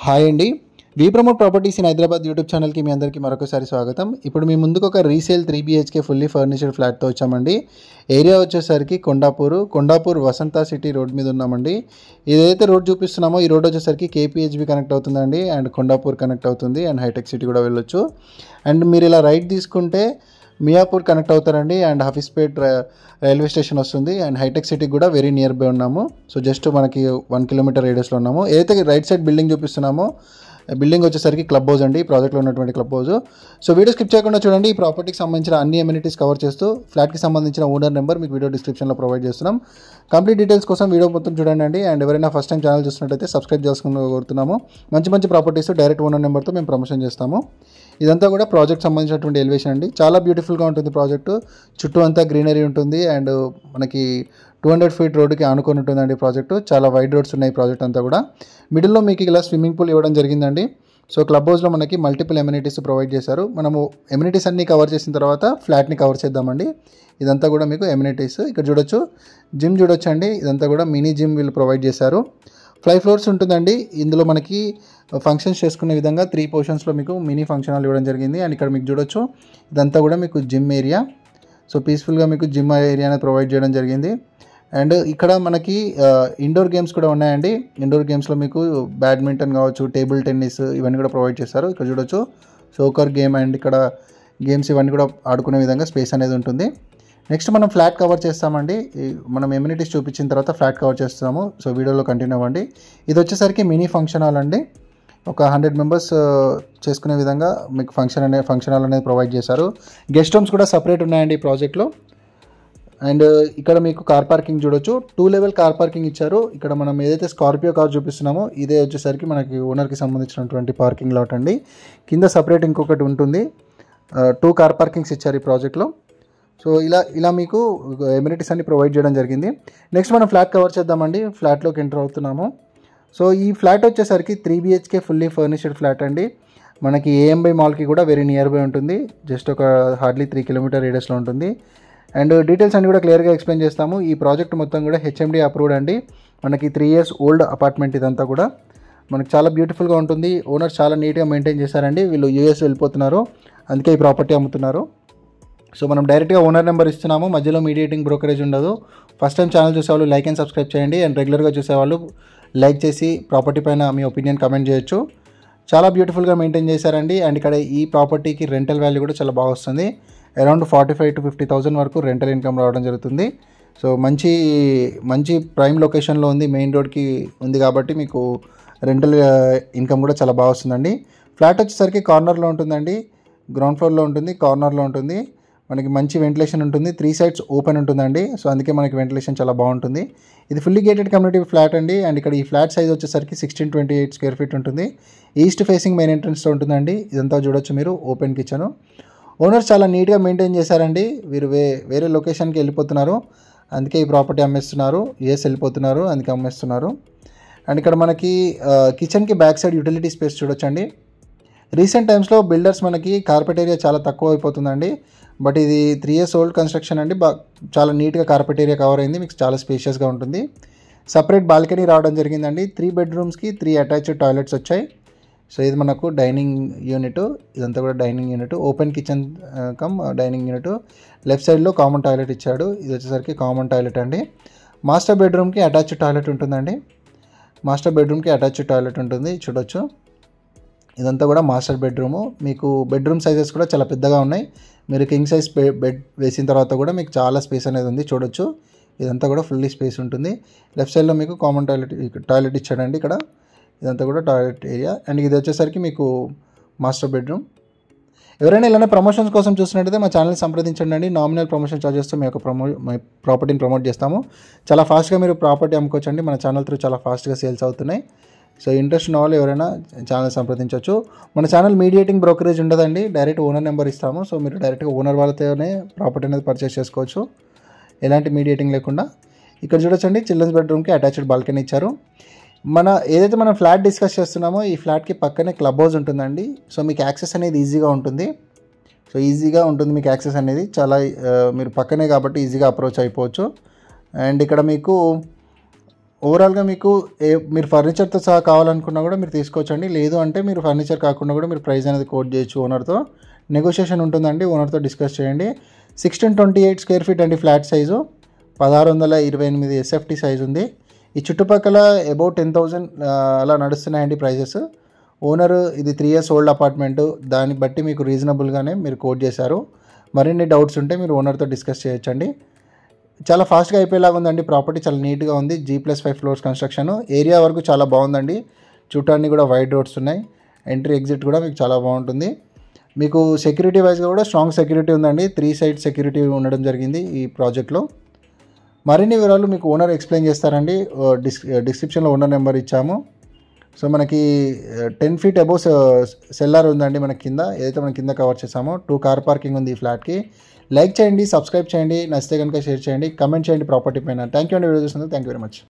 Hi అండి. We promote properties in Hyderabad YouTube ఛానల్కి మీ అందరికీ మరొకసారి స్వాగతం. ఇప్పుడు మీ ముందుకు ఒక రీసేల్ 3 BHK ఫుల్లీ ఫర్నిచర్డ్ ఫ్లాట్తో వచ్చామండి. ఏరియా వచ్చేసరికి కొండాపూర్ వసంత సిటీ రోడ్ మీద ఉన్నామండి. ఏదైతే రోడ్ చూపిస్తున్నామో ఈ రోడ్ వచ్చేసరికి KPHB కనెక్ట్ అవుతుందండి, అండ్ కొండాపూర్ కనెక్ట్ అవుతుంది, అండ్ హైటెక్ సిటీ కూడా వెళ్ళొచ్చు. అండ్ మీరు ఇలా రైట్ తీసుకుంటే మియాపూర్ కనెక్ట్ అవుతారండి, అండ్ హఫీస్పేట్ రైల్వే స్టేషన్ వస్తుంది, అండ్ హైటెక్ సిటీకి కూడా వెరీ నియర్ బై ఉన్నాము. సో జస్ట్ మనకి 1 కిలోమీటర్ రేడియస్లో ఉన్నాము. ఏదైతే రైట్ సైడ్ బిల్డింగ్ చూపిస్తున్నామో బిల్డింగ్ వచ్చేసరికి క్లబ్ హౌస్ అండి, ఈ ప్రాజెక్ట్లో ఉన్నటువంటి club house. So video skip చేయకుండా చూడండి. ఈ ప్రాపర్టీకి సంబంధించిన అన్ని అమ్యూనిటీస్ కవర్ చేస్తూ ఫ్లాట్కి సంబంధించిన ఓనర్ నెంబర్ మీకు వీడియో డిస్క్రిప్షన్లో ప్రొవైడ్ చేస్తున్నాం. కంప్లీట్ డీటెయిల్స్ కోసం వీడియో మొత్తం చూడండి అండి. అండ్ ఎవరైనా ఫస్ట్ టైం ఛానల్ చూసినట్టయితే సబ్స్క్రైబ్ చేసుకుని కోరుతున్నాము. మంచి ప్రాపర్టీస్ డైరెక్ట్ ఓనర్ నెంబర్తో మేము ప్రమోషన్ చేస్తాము. ఇదంతా కూడా ప్రాజెక్ట్ సంబంధించినటువంటి ఎలివేషన్ అండి. చాలా బ్యూటిఫుల్గా ఉంటుంది ప్రాజెక్టు. చుట్టూ అంతా గ్రీనరీ ఉంటుంది, అండ్ మనకి 200 ఫీట్ రోడ్డుకి ఆనుకొని ఉంటుందండి ప్రాజెక్టు. చాలా వైడ్ రోడ్స్ ఉన్నాయి ప్రాజెక్ట్ అంతా కూడా. మిడిల్లో మీకు ఇలా స్విమ్మింగ్ పూల్ ఇవ్వడం జరిగిందండి. సో క్లబ్ హౌస్లో మనకి మల్టిపుల్ ఎమ్యూనిటీస్ ప్రొవైడ్ చేశారు. మనము ఎమ్యూనిటీస్ అన్నీ కవర్ చేసిన తర్వాత ఫ్లాట్ని కవర్ చేద్దామండి. ఇదంతా కూడా మీకు ఎమ్యూనిటీస్ ఇక్కడ చూడొచ్చు. జిమ్ చూడొచ్చు అండి. ఇదంతా కూడా మినీ జిమ్ వీళ్ళు ప్రొవైడ్ చేశారు. 5 ఫ్లోర్స్ ఉంటుందండి. ఇందులో మనకి ఫంక్షన్స్ చేసుకునే విధంగా 3 పోర్షన్స్లో మీకు మినీ ఫంక్షన్ హాల్ ఇవ్వడం జరిగింది. అండ్ ఇక్కడ మీకు చూడొచ్చు ఇదంతా కూడా మీకు జిమ్ ఏరియా. సో పీస్ఫుల్గా మీకు జిమ్ ఏరియా అనేది ప్రొవైడ్ చేయడం జరిగింది. అండ్ ఇక్కడ మనకి ఇండోర్ గేమ్స్ కూడా ఉన్నాయండి. ఇండోర్ గేమ్స్లో మీకు బ్యాడ్మింటన్ కావచ్చు, టేబుల్ టెన్నిస్ ఇవన్నీ కూడా ప్రొవైడ్ చేస్తారు. ఇక్కడ చూడొచ్చు సోకర్ గేమ్, అండ్ ఇక్కడ గేమ్స్ ఇవన్నీ కూడా ఆడుకునే విధంగా స్పేస్ అనేది ఉంటుంది. నెక్స్ట్ మనం ఫ్లాట్ కవర్ చేస్తామండి. మనం ఎమ్యూనిటీస్ చూపించిన తర్వాత ఫ్లాట్ కవర్ చేస్తాము. సో వీడియోలో కంటిన్యూ అవ్వండి. ఇది వచ్చేసరికి మినీ ఫంక్షన్ హాల్ అండి. ఒక 100 మెంబర్స్ చేసుకునే విధంగా మీకు ఫంక్షన్ హాల్ అనేది ప్రొవైడ్ చేశారు. గెస్ట్ రూమ్స్ కూడా సపరేట్ ఉన్నాయండి ఈ ప్రాజెక్ట్లో. అండ్ ఇక్కడ మీకు కార్ పార్కింగ్ చూడొచ్చు. 2 లెవెల్ కార్ పార్కింగ్ ఇచ్చారు. ఇక్కడ మనం ఏదైతే స్కార్పియో కార్ చూపిస్తున్నామో ఇదే వచ్చేసరికి మనకి ఓనర్కి సంబంధించినటువంటి పార్కింగ్ లాట్ అండి. కింద సపరేట్ ఇంకొకటి ఉంటుంది. 2 కార్ పార్కింగ్స్ ఇచ్చారు ఈ ప్రాజెక్ట్లో. సో ఇలా మీకు ఎమ్యూనిటీస్ అన్ని ప్రొవైడ్ చేయడం జరిగింది. నెక్స్ట్ మనం ఫ్లాట్ కవర్ చేద్దామండి. ఫ్లాట్లోకి ఎంటర్ అవుతున్నాము. సో ఈ ఫ్లాట్ వచ్చేసరికి 3 BHK ఫుల్లీ ఫర్నిచర్డ్ ఫ్లాట్ అండి. మనకి AMB మాల్కి కూడా వెరీ నియర్ బై ఉంటుంది. జస్ట్ ఒక హార్డ్లీ 3 కిలోమీటర్ రేడియస్లో ఉంటుంది. అండ్ డీటెయిల్స్ అన్ని కూడా క్లియర్గా ఎక్స్ప్లెయిన్ చేస్తాము. ఈ ప్రాజెక్ట్ మొత్తం కూడా HMD అప్రూవ్డ్ అండి. మనకి 3 years ఓల్డ్ అపార్ట్మెంట్ ఇదంతా కూడా. మనకి చాలా బ్యూటిఫుల్గా ఉంటుంది. ఓనర్స్ చాలా నీట్గా మెయింటైన్ చేశారండి. వీళ్ళు US వెళ్ళిపోతున్నారు, అందుకే ఈ ప్రాపర్టీ అమ్ముతున్నారు. సో మనం డైరెక్ట్గా ఓనర్ నెంబర్ ఇస్తున్నాము. మధ్యలో మీడియేటింగ్ బ్రోకరేజ్ ఉండదు. ఫస్ట్ టైం ఛానల్ చూసేవాళ్ళు లైక్ అండ్ సబ్స్క్రైబ్ చేయండి. అండ్ రెగ్యులర్గా చూసేవాళ్ళు లైక్ చేసి ప్రాపర్టీ పైన మీ ఒపీనియన్ కమెంట్ చేయొచ్చు. చాలా బ్యూటిఫుల్గా మెయింటైన్ చేశారండి. అండ్ ఇక్కడ ఈ ప్రాపర్టీకి రెంటల్ వాల్యూ కూడా చాలా బాగా వస్తుంది. అరౌండ్ 45,000 to 50,000 వరకు రెంటల్ ఇన్కమ్ రావడం జరుగుతుంది. సో మంచి ప్రైమ్ లొకేషన్లో ఉంది, మెయిన్ రోడ్కి ఉంది కాబట్టి మీకు రెంటల్ ఇన్కమ్ కూడా చాలా బాగా వస్తుందండి. ఫ్లాట్ వచ్చేసరికి కార్నర్లో ఉంటుందండి. గ్రౌండ్ ఫ్లోర్లో ఉంటుంది, కార్నర్లో ఉంటుంది. మనకి మంచి వెంటిలేషన్ ఉంటుంది. 3 sides ఓపెన్ ఉంటుందండి. సో అందుకే మనకి వెంటిలేషన్ చాలా బాగుంటుంది. ఇది ఫుల్లీ గేటెడ్ కమ్యూనిటీ ఫ్లాట్ అండి. అండ్ ఇక్కడ ఈ ఫ్లాట్ సైజ్ వచ్చేసరికి 1628 స్క్వేర్ ఫీట్ ఉంటుంది. ఈస్ట్ ఫేసింగ్ మెయిన్ ఎంట్రన్స్లో ఉంటుందండి. ఇదంతా చూడొచ్చు మీరు, ఓపెన్ కిచెన్. ఓనర్స్ చాలా నీట్గా మెయింటైన్ చేశారండి. వీరు వేరే లొకేషన్కి వెళ్ళిపోతున్నారు, అందుకే ఈ ప్రాపర్టీ అమ్మేస్తున్నారు. US వెళ్ళిపోతున్నారు, అందుకే అమ్మేస్తున్నారు. అండ్ ఇక్కడ మనకి కిచెన్కి బ్యాక్ సైడ్ యూటిలిటీ స్పేస్ చూడొచ్చండి. రీసెంట్ టైమ్స్లో బిల్డర్స్ మనకి కార్పెట్ ఏరియా చాలా తక్కువ అయిపోతుందండి. బట్ ఇది 3 years ఓల్డ్ కన్స్ట్రక్షన్ అండి. చాలా నీట్గా కార్పెట్ ఏరియా కవర్ అయింది. మీకు చాలా స్పేషియస్గా ఉంటుంది. సపరేట్ బాల్కనీ రావడం జరిగిందండి. 3 bedrooms-కి 3 అటాచ్డ్ టాయిలెట్స్ వచ్చాయి. సో ఇది మనకు డైనింగ్ యూనిట్. ఇదంతా కూడా dining unit, open kitchen cum dining unit. Left సైడ్లో కామన్ టాయిలెట్ ఇచ్చాడు. ఇది వచ్చేసరికి కామన్ టాయిలెట్ అండి. మాస్టర్ బెడ్రూమ్కి అటాచ్డ్ టాయిలెట్ ఉంటుందండి. మాస్టర్ బెడ్రూమ్కి అటాచ్డ్ టాయిలెట్ ఉంటుంది, చూడొచ్చు. ఇదంతా కూడా మాస్టర్ బెడ్రూము. మీకు బెడ్రూమ్ సైజెస్ కూడా చాలా పెద్దగా ఉన్నాయి. మీరు కింగ్ సైజ్ బెడ్ వేసిన తర్వాత కూడా మీకు చాలా స్పేస్ అనేది ఉంది, చూడొచ్చు. ఇదంతా కూడా ఫుల్లీ స్పేస్ ఉంటుంది. లెఫ్ట్ సైడ్లో మీకు కామన్ టాయిలెట్ ఇచ్చాడండి ఇక్కడ. ఇదంతా కూడా టాయిలెట్ ఏరియా. అండ్ ఇది వచ్చేసరికి మీకు మాస్టర్ బెడ్రూమ్. ఎవరైనా ఇలానే ప్రమోషన్స్ కోసం చూసినట్టయితే మా ఛానల్ సంప్రదించండి అండి. నామినల్ ప్రమోషన్ ఛార్జెస్తో మీ యొక్క ప్రాపర్టీని ప్రమోట్ చేస్తాము. చాలా ఫాస్ట్గా మీరు ప్రాపర్టీ అమ్ముకోవచ్చండి. మన ఛానల్ త్రూ చాలా ఫాస్ట్గా సేల్స్ అవుతున్నాయి. సో ఇంట్రెస్ట్ ఉన్న వాళ్ళు ఎవరైనా ఛానల్ సంప్రదించవచ్చు. మన ఛానల్ మీడియేటింగ్ బ్రోకరేజ్ ఉండదండి. డైరెక్ట్ ఓనర్ నెంబర్ ఇస్తాము. సో మీరు డైరెక్ట్గా ఓనర్ వాళ్ళతోనే ప్రాపర్టీ అనేది పర్చేస్ చేసుకోవచ్చు, ఎలాంటి మీడియేటింగ్ లేకుండా. ఇక్కడ చూడొచ్చండి, చిల్డ్రన్స్ బెడ్రూమ్కి అటాచ్డ్ బాల్కనీ ఇచ్చారు. ఏదైతే మనం ఫ్లాట్ డిస్కస్ చేస్తున్నామో ఈ ఫ్లాట్కి పక్కనే క్లబ్ హౌస్ ఉంటుందండి. సో మీకు యాక్సెస్ అనేది ఈజీగా ఉంటుంది. మీకు యాక్సెస్ అనేది చాలా మీరు పక్కనే కాబట్టి ఈజీగా అప్రోచ్ అయిపోవచ్చు. అండ్ ఇక్కడ మీకు ఓవరాల్గా మీకు మీరు ఫర్నిచర్తో సహా కావాలనుకున్నా కూడా మీరు తీసుకోవచ్చండి. లేదు అంటే మీరు ఫర్నిచర్ కాకుండా కూడా మీరు ప్రైస్ అనేది కోట్ చేయొచ్చు ఓనర్తో. నెగోషియేషన్ ఉంటుందండి, ఓనర్తో డిస్కస్ చేయండి. 1628 స్క్వేర్ ఫీట్ అండి ఫ్లాట్ సైజు. 1628 ఎస్ఎఫ్టీ సైజు ఉంది. ఈ చుట్టుపక్కల అబౌట్ 10,000 అలా నడుస్తున్నాయండి ప్రైజెస్. ఓనర్ ఇది 3 years ఓల్డ్ అపార్ట్మెంటు, దాన్ని బట్టి మీకు రీజనబుల్గానే మీరు కోట్ చేశారు. మరిన్ని డౌట్స్ ఉంటే మీరు ఓనర్తో డిస్కస్ చేయొచ్చండి. చాలా ఫాస్ట్గా అయిపోయేలాగా ఉందండి ప్రాపర్టీ, చాలా నీట్గా ఉంది. G+5 floors construction. ఏరియా వరకు చాలా బాగుందండి. చూడటానికి కూడా వైడ్ రోడ్స్ ఉన్నాయి. ఎంట్రీ ఎగ్జిట్ కూడా మీకు చాలా బాగుంటుంది. మీకు సెక్యూరిటీ వైజ్గా కూడా స్ట్రాంగ్ సెక్యూరిటీ ఉందండి. 3 side సెక్యూరిటీ ఉండడం జరిగింది ఈ ప్రాజెక్ట్లో. మరిన్ని వివరాలు మీకు ఓనర్ ఎక్స్ప్లెయిన్ చేస్తారండి. డిస్క్రిప్షన్లో ఓనర్ నెంబర్ ఇచ్చాము. సో మనకి 10 feet అబోవ్ సెల్లార్ ఉందండి మన కింద, ఏదైతే మనం కింద కవర్ చేసామో. 2 car పార్కింగ్ ఉంది ఈ ఫ్లాట్కి. లైక్ చేయండి, సబ్స్క్రైబ్ చేయండి, నచ్చితే కనుక షేర్ చేయండి, కమెంట్ చేయండి ప్రాపర్టీ పైన. థ్యాంక్ యూ అండి వీడియో చూసినందుకు. Thank you very much.